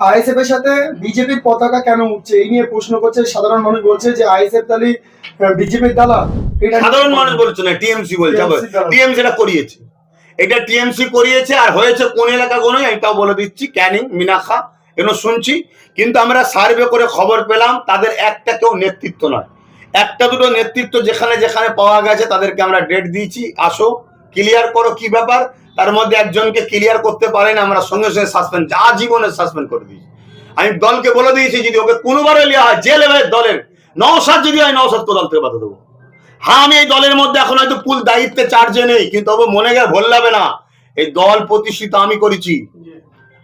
ISF এর সাথে বিজেপির পতাকা কেন উঠছে এই নিয়ে প্রশ্ন করছে সাধারণ মানুষ। বলছে যে আইএসএফ তাহলে বিজেপির দালাল। এটা সাধারণ মানুষ বলছে না, টিএমসি বলছে। টিএমসি এটা করিয়েছে, এটা টিএমসি করিয়েছে। আর হয়েছে কোন এলাকা কোন, এটাও বলে দিচ্ছি, ক্যানিং, মিনাখা, এগুলো শুনছি। কিন্তু আমরা সার্ভে করে খবর পেলাম তাদের একটা কেউ নেতৃত্ব নয়, একটা দুটো নেতৃত্ব যেখানে যেখানে পাওয়া গেছে তাদেরকে আমরা ডেট দিয়েছি, আসো ক্লিয়ার করো কি ব্যাপার। তার মধ্যে একজনকে ক্লিয়ার করতে পারেন, আমরা সঙ্গে সঙ্গে সাসপেন্ড, আজীবনে সাসপেন্ড করে দিয়েছি। আমি দলকে বলে দিয়েছি যদি ওকে কোনোবারে নেওয়া হয় যে লেভেলের দলের, নওশাদ যদি হয় নওশাদকে দল থেকে বাধা দেবো। হ্যাঁ, আমি এই দলের মধ্যে এখন হয়তো ফুল দায়িত্বে চার্জে নেই, কিন্তু তবে মনে গেলে ভুল যাবে না, এই দল প্রতিষ্ঠিত আমি করেছি।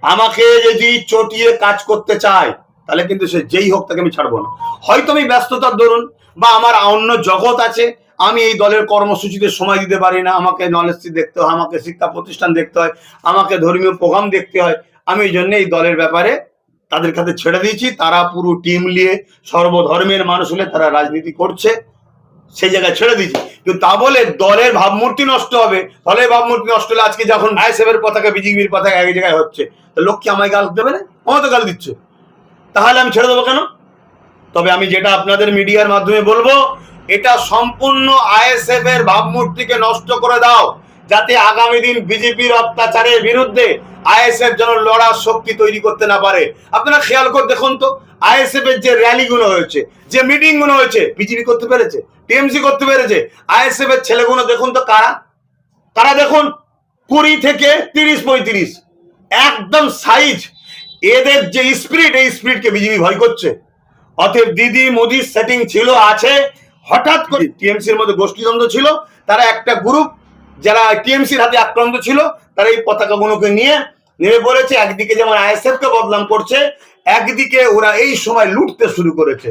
আমাকে যদি চটিয়ে কাজ করতে চায় তাহলে কিন্তু সে যেই হোক তাকে আমি ছাড়বো না। হয়তো আমি ব্যস্ততার দরুন বা আমার অন্য জগৎ আছে, আমি এই দলের কর্মসূচিতে সময় দিতে পারি না। আমাকে নলেজ দেখতে হয়, আমাকে শিক্ষা প্রতিষ্ঠান দেখতে হয়, আমাকে ধর্মীয় প্রোগ্রাম দেখতে হয়। আমি এই জন্য এই দলের ব্যাপারে তাদের কাছে ছেড়ে দিয়েছি। তারা পুরো টিম নিয়ে সর্বধর্মের মানুষ হলে তারা রাজনীতি করছে, সেই জায়গায় ছেড়ে দিয়েছি। কিন্তু তা বলে দলের ভাবমূর্তি নষ্ট হবে, দলের ভাবমূর্তি নষ্ট হলে আজকে যখন আইএসএফ এর পতাকা বিজেপির পতাকা এক জায়গায় হচ্ছে, তো লোক কি আমায় গাল দেবে না? আমায় তো গাল দিচ্ছে, তাহলে আমি ছেড়ে দেবো কেন? তবে আমি যেটা আপনাদের মিডিয়ার মাধ্যমে বলবো, এটা সম্পূর্ণ আইএসএফ এর ভাবমূর্তিকে নষ্ট করে দাও, যাতে আগামী দিন বিজেপির অত্যাচারের বিরুদ্ধে আইএসএফ যেন লড়ার শক্তি তৈরি করতে না পারে। আপনারা খেয়াল করে দেখুন তো, আইএসএফ এর যে র্যালি গুলো হয়েছে, যে মিটিং গুলো হয়েছে, বিজেপি করতে পেরেছে? টিএমসি করতে পেরেছে? আইএসএফ এর ছেলেগুলো দেখুন তো কারা কারা, দেখুন 20 থেকে 30-35, একদম সাইজ। এদের যে স্পিরিট, এই স্পিরিটকে বিজেপি ভয় করছে। অতএব দিদি মোদির সেটিং ছিল, আছে। হঠাৎ করে টিএমসির মধ্যে গোষ্ঠীদ্বন্দ্ব ছিল, তারা একটা গ্রুপ যারা টিএমসির হাতে আক্রান্ত ছিল, তারা এই পতাকাগুলোকে নিয়ে নেমে পড়েছে। একদিকে যেমন আইএসএফ কে বদনাম করছে, একদিকে ওরা এই সময় লুটতে শুরু করেছে।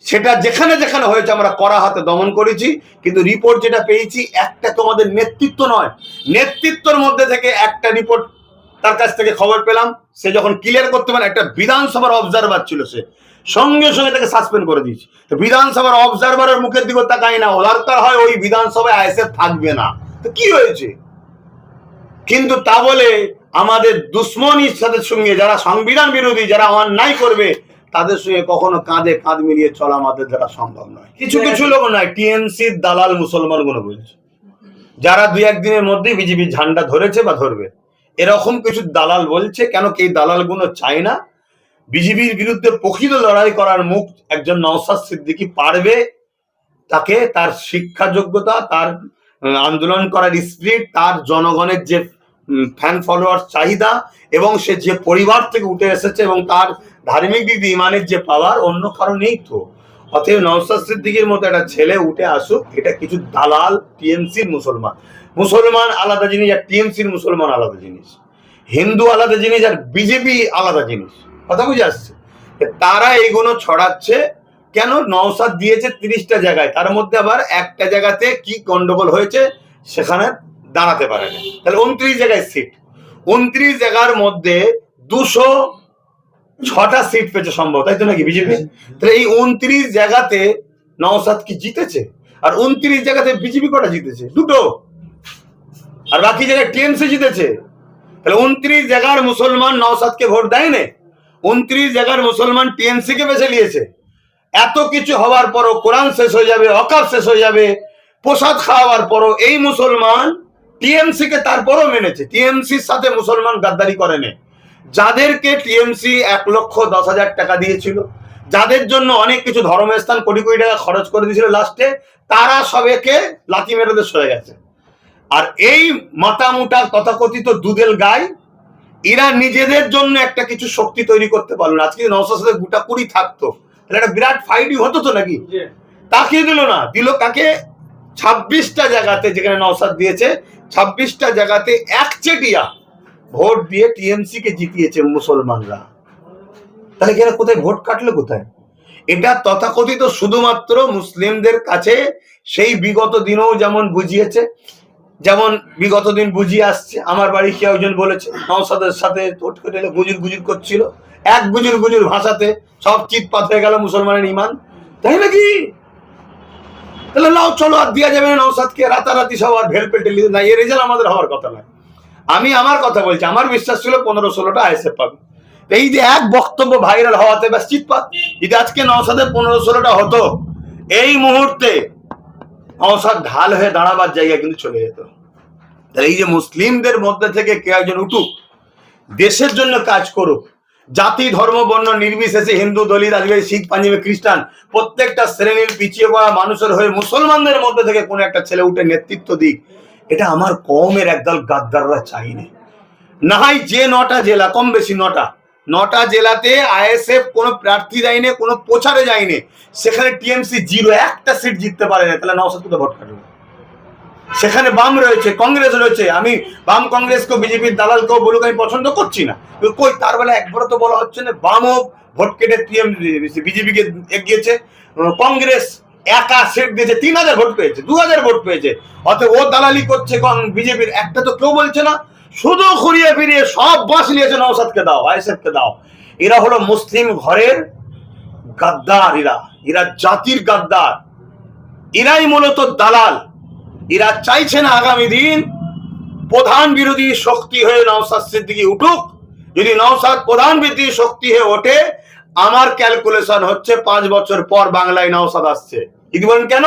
সেটা যেখানে যেখানে হয়েছে আমরা কড়া হাতে দমন করেছি। কিন্তু রিপোর্ট যেটা পেয়েছি, একটা তোমাদের নেতৃত্ব নয়, নেতৃত্বের মধ্যে থেকে একটা রিপোর্ট তার কাছ থেকে খবর পেলাম, সে যখন ক্লিয়ার করতে পারে, একটা বিধানসভার অবজারভার ছিল, সে সঙ্গে সঙ্গে তাকে সাসপেন্ড করে দিয়েছে। তো বিধানসভার অবজারভারের মুখের দিকে তাকাই না, দরকার হয় ওই বিধানসভায় আইএসএফ থাকবে না, তো কি হয়েছে? কিন্তু তা বলে আমাদের দুশ্মনীর সাথে সঙ্গে যারা সংবিধান বিরোধী, যারা অন্যায় করবে, তাদের সঙ্গে কখনো কাঁধে কাঁধ মিলিয়ে চলা আমাদের দ্বারা সম্ভব নয়। কিছু কিছু লোক নয়, টিএমসির দালাল মুসলমান গুলো বলছে, যারা 2-1 দিনের মধ্যেই বিজেপির ঝান্ডা ধরেছে বা ধরবে, এরকম কিছু দালাল বলছে। কেন কি এই দালাল গুলো চায় না বিজেপির বিরুদ্ধে প্রকৃত লড়াই করার মুখ একজন নওশাদ সিদ্দিকী পারবে। তাকে তার শিক্ষা যোগ্যতা, তার আন্দোলন করার স্পিরিট, তার জনগণের যে ফ্যান ফলোয়ার চাহিদা, এবং সে যে পরিবার থেকে উঠে এসেছে, এবং তার ধার্মিক দিক দিয়ে ইমানের যে পাওয়ার, অন্য কারো নেই তো। অতএব নওশাদ সিদ্দিকীর মতো একটা ছেলে উঠে আসুক, এটা কিছু দালাল টিএমসির মুসলমান। মুসলমান আলাদা জিনিস, আর টিএমসির মুসলমান আলাদা জিনিস। হিন্দু আলাদা জিনিস, আর বিজেপি আলাদা জিনিস। কথা বুঝে আসছে? তারা এইগুলো ছড়াচ্ছে। কেন? নওশাদ দিয়েছে 30টা জায়গায়, তার মধ্যে আবার একটা জায়গাতে কি গন্ডগোল হয়েছে, সেখানে দাঁড়াতে পারে না। তাহলে 29 জায়গায় সিট, 29 জায়গার মধ্যে 206টা সিট পেয়েছে সম্ভব, তাই তো নাকি বিজেপি? তাহলে এই 29 জায়গাতে নওশাদ কি জিতেছে? আর 29 জায়গাতে বিজেপি কটা জিতেছে? 2টো। আর বাকি জায়গায় টিএমসি জিতেছে। তাহলে 29 জায়গার মুসলমান নওশাদকে ভোট দেয় না, 29 জায়গার মুসলমান টিএমসি কে বেছে নিয়েছে। এত কিছু হওয়ার পরও, কোরআন শেষ হয়ে যাবে, অকাব শেষ হয়ে যাবে, প্রসাদ খাওয়ার পরও এই মুসলমান টিএমসি কে তারপরও মেনেছে। টিএমসির সাথে মুসলমান গাদ্দারি করে না। যাদেরকে টিএমসি 1,10,000 টাকা দিয়েছিল, যাদের জন্য অনেক কিছু ধর্মের স্থান কোটি কোটি টাকা খরচ করে দিয়েছিল, লাস্টে তারা সবাইকে লাথি মেরে সরে গেছে। আর এই মাতামুটা তথাকথিত দুধেল গাই, এরা নিজেদের জন্য একটা কিছু শক্তি তৈরি করতে পারলো না। আজকে নওশাদ সাথে গোটা 20 থাকতো, তাহলে একটা বিরাট ফাইটই হতো তো নাকি? তাকে দিল না, দিল কাকে? 26টা জায়গাতে যেখানে নওশাদ দিয়েছে, 26টা জায়গাতে একচেটিয়া ভোট দিয়ে টিএমসি কে জিতিয়েছে মুসলমানরা। তাহলে এখানে কোথায় ভোট কাটলো কোথায়? এটা তথাকথিত শুধুমাত্র মুসলিমদের কাছে সেই বিগত দিনেও যেমন বুঝিয়েছে, যেমন বিগত দিন বুঝিয়ে আসছে। আমার বাড়ি কেউ একজন বলেছে নওশাদের সাথে গুজুর গুজুর করছিল, এক গুজুর গুজুর ভাষাতে সব চিৎপাত হয়ে গেল মুসলমানের ইমান, তাই নাকি? তাহলে নাও চলো, আর দেওয়া যাবে না নওশাদকে রাতারাতি সব আর ভেল পেটে না, এই রেজাল্ট আমাদের হওয়ার কথা নয়। আমি আমার কথা বলছি, আমার বিশ্বাস ছিল 15-16টা আইএসএফ পাবে, এই যে এক বক্তব্য ভাইরাল হওয়াতে ব্যাস চিৎপাত। যদি আজকে নওশাদে 15-16টা হতো, এই মুহূর্তে নওশাদ ঢাল হয়ে দাঁড়াবার জায়গা কিন্তু চলে যেত। এই যে মুসলিমদের মধ্যে থেকে কে একজন উঠুক, দেশের জন্য কাজ করুক, জাতি ধর্ম বর্ণ নির্বিশেষে, হিন্দু দলিত আদিবাসী শিখ পাঞ্জাবি খ্রিস্টান প্রত্যেকটা শ্রেণীর পিছিয়ে পড়া মানুষের হয়ে মুসলমানদের মধ্যে থেকে কোন একটা ছেলে উঠে নেতৃত্ব দিক, এটা আমার কওমের একদল গাদ্দাররা চাইনি। না হয় যে 9টা জেলা, কম বেশি 9টা জেলাতে আইএসএফ কোনো প্রার্থী যায়নি, কোনো প্রচারে যায়নি, সেখানে টিএমসি 0, একটা সিট জিততে পারে না, তাহলে নওশাদ কোথায় ভোট কাটবে? সেখানে বাম রয়েছে, কংগ্রেস রয়েছে। আমি বাম কংগ্রেসকেও বিজেপির দালালকেও বলুক আমি পছন্দ করছি না, কই তার বেলা একবারও তো বলা হচ্ছে না বামও ভোট কেটে বিজেপিকে এগিয়েছে, কংগ্রেস একা সেট দিয়েছে 3000 ভোট পেয়েছে, 2000 ভোট পেয়েছে, অতএব ও দালালি করছে বিজেপির, একটা তো কেউ বলছে না। শুধু ঘুরিয়ে ফিরিয়ে সব বাস নিয়েছে নওশাদকে দাও, আইএসএফকে দাও। এরা হলো মুসলিম ঘরের গাদ্দার, এরা জাতির গাদ্দার, এরাই মূলত দালাল। এরা চাইছে না আগামী দিন প্রধান বিরোধী শক্তি হয়ে নওশাদ সিদ্দিকী উঠুক। যদি নওশাদ প্রধান বিরোধী শক্তি হয়ে ওঠে, আমার ক্যালকুলেশন হচ্ছে 5 বছর পর বাংলায় নওশাদ আসছে। যদি বলেন কেন?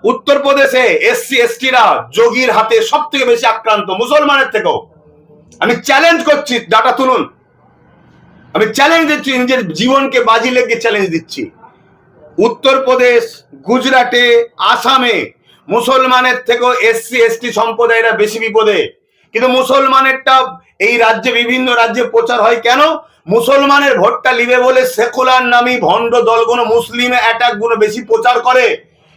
উত্তরপ্রদেশে এসসি এসটিরা যোগীর হাতে সব থেকে বেশি আক্রান্ত, মুসলমানের থেকেও। আমি চ্যালেঞ্জ করছি, ডাটা তুলুন, আমি চ্যালেঞ্জ দিচ্ছি, নিজের জীবনকে বাজি লেগে চ্যালেঞ্জ দিচ্ছি। উত্তরপ্রদেশ, গুজরাটে, আসামে মুসলমানের থেকেও এসসি এসটি সম্প্রদায়রা বেশি বিপদে। কিন্তু মুসলমানেরটা এই রাজ্যে, বিভিন্ন রাজ্যে প্রচার হয় কেন? মুসলমানের ভোটটা লিবে বলে সেকুলার নামী ভণ্ড দলগুলো মুসলিম অ্যাটাক গুলো বেশি প্রচার করে,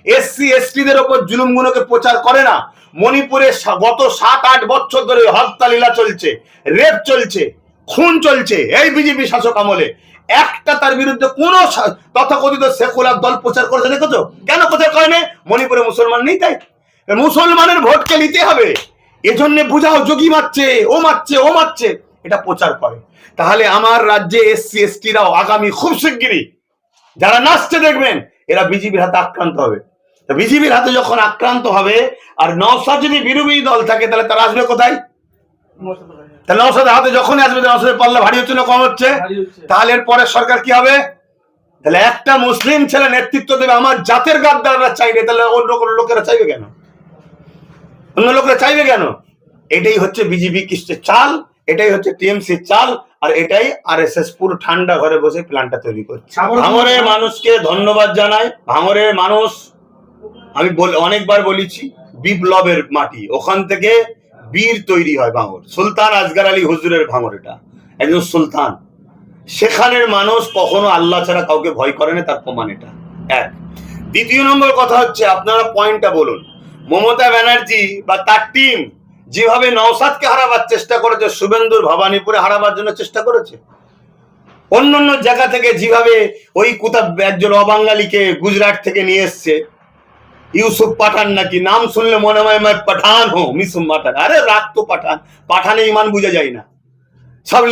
এসসি এসটিদের ওপর জুলুম গুলোকে প্রচার করে না। মণিপুরে গত 7-8 বছর ধরে হত্যা লীলা চলছে, রেপ চলছে, খুন চলছে এই বিজেপি শাসক আমলে। একটা তার বিরুদ্ধে কোন তথাকথিত সেকুলার দল প্রচার করেছে দেখেছো? কেন প্রচার করে না? মণিপুরে মুসলমান নেই তাই। মুসলমানের ভোটকে নিতে হবে, এজন্য বুঝাও যোগী মারছে, ও মারছে, ও মারছে, এটা প্রচার করে। তাহলে আমার রাজ্যে এসসি এসটিরাও আগামী খুব শিগগিরই যারা নাচছে দেখবেন, এরা বিজেপির হাতে আক্রান্ত হবে। বিজেপির হাতে যখন আক্রান্ত হবে, আর নওশাদ যদি বিরোধী দল থাকে, তাহলে তারা আসবে কোথায়? তাহলে নওশাদের হাতে যখনই আসবে, নওশাদের পাল্লা ভারী হচ্ছে না কম হচ্ছে? তাহলে এর পরে সরকার কি হবে? তাহলে একটা মুসলিম ছেলে নেতৃত্ব দেবে, আমার জাতের গাদ্দাররা চাইবে, তাহলে অন্য কোনো লোকেরা চাইবে কেন? অন্য লোকেরা চাইবে কেন? এটাই হচ্ছে বিজেপি কিস্টের চাল, এটাই হচ্ছে টিএমসির চাল, আর এটাই আরএসএস পুরো ঠান্ডা ঘরে বসে প্ল্যানটা তৈরি করছে। ভাঙড়ের মানুষকে ধন্যবাদ জানাই। ভাঙড়ের মানুষ, আমি অনেকবার বলেছি, বিপ্লবের মাটি, ওখান থেকে বীর তৈরি হয়। ভাঙড় সুলতান আসগার আলী হুজুরের ভাঙড়, এটা একজন সুলতান। সেখানের মানুষ কখনো আল্লাহ ছাড়া কাউকে ভয় করে না, তার প্রমাণ এটা এক। দ্বিতীয় নম্বর কথা হচ্ছে, আপনারা পয়েন্টটা বলুন, মমতা ব্যানার্জি বা তার টিম যেভাবে নওশাদকে হারাবার চেষ্টা করেছে, শুভেন্দুর ভবানীপুরে হারাবার জন্য চেষ্টা করেছে, অন্য অন্য জায়গা থেকে যেভাবে ওই কোথাও একজন অবাঙালিকে গুজরাট থেকে নিয়ে এসছে, ইউসুফ পাঠান নাকি, নাম শুনলে মনে হয় পাঠান হো, মিসুম পাঠান, আরে রাগ তো পাঠান, পাঠানে ইমান বুঝে যায় না, সব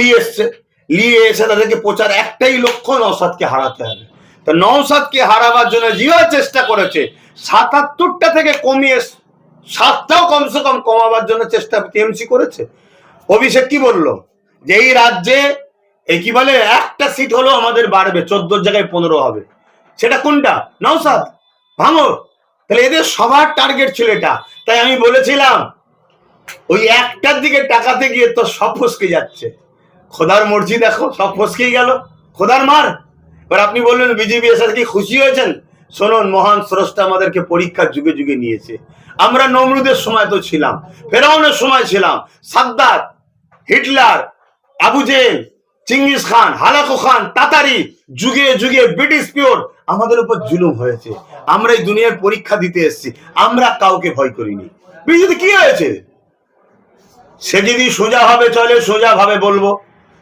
নিয়ে এসে তাদেরকে প্রচার, একটাই লক্ষ্য নওশাদকে হারাতে হবে। তো নওশাদকে হারাবার জন্য যেভাবে চেষ্টা করেছে, 77টা থেকে কমিয়ে 7টাও কমসে কম কমাবার জন্য চেষ্টা টিএমসি করেছে। অভিষেক কি বললো? যে এই রাজ্যে এই কি বলে, একটা সিট হলো আমাদের বাড়বে, 14 জায়গায় 15 হবে। সেটা কোনটা? নওশাদ, ভাঙড়। তাহলে এদের সবার টার্গেট ছিল এটা। তাই আমি বলেছিলাম, ওই একটার দিকে টাকাতে গিয়ে তো সব ফসকে যাচ্ছে। খোদার মর্জি দেখো, সব ফসকেই গেল, খোদার মার। এবার আপনি বললেন বিজেপি এসে কি খুশি হয়েছেন? শুনুন, মহান স্রষ্টা আমাদেরকে পরীক্ষার যুগে যুগে নিয়েছে। আমরা নমরুদের সময় তো ছিলাম, ফেরাউনের সময় ছিলাম, সাদ্দাত, হিটলার, আবু জেল, চিঙ্গিস খান, হালাকু খান, তাতারি, যুগে যুগে ব্রিটিশ পিওর আমাদের উপর জুলুম হয়েছে। আমরা এই দুনিয়ার পরীক্ষা দিতে এসেছি, আমরা কাউকে ভয় করিনি। বিজেপি কি হয়েছে? সে যদি সোজা ভাবে চলে, সোজা ভাবে বলবো।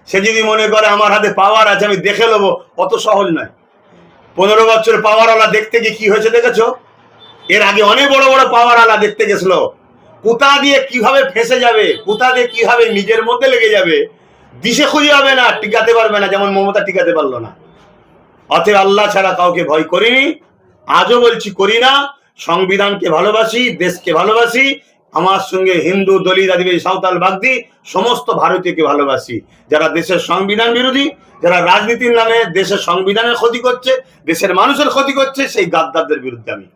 সে যদি মনে করে আমার হাতে পাওয়ার আছে, আমি দেখে নেবো, অত সহজ নয়। 15 বছর পাওয়ারওয়ালা দেখতে গিয়ে কি হয়েছে দেখেছো? এর আগে অনেক বড় বড় পাওয়ারওয়ালা দেখতে গেছিল, কোথা দিয়ে কিভাবে ফেসে যাবে, কোথা দিয়ে কিভাবে নিজের মধ্যে লেগে যাবে, দিশে খুঁজে হবে না, টিকাতে পারবে না, যেমন মমতা টিকাতে পারলো না। অতএব আল্লাহ ছাড়া কাউকে ভয় করিনি, আজও বলছি করি না। সংবিধানকে ভালোবাসি, দেশকে ভালোবাসি, আমার সঙ্গে হিন্দু, দলিত, আদিবাসী, সাঁওতাল, বাগদি সমস্ত ভারতীয়কে ভালোবাসি। যারা দেশের সংবিধান বিরোধী, যারা রাজনীতির নামে দেশের সংবিধানের ক্ষতি করছে, দেশের মানুষের ক্ষতি করছে, সেই গাদ্দারদের বিরুদ্ধে আমি।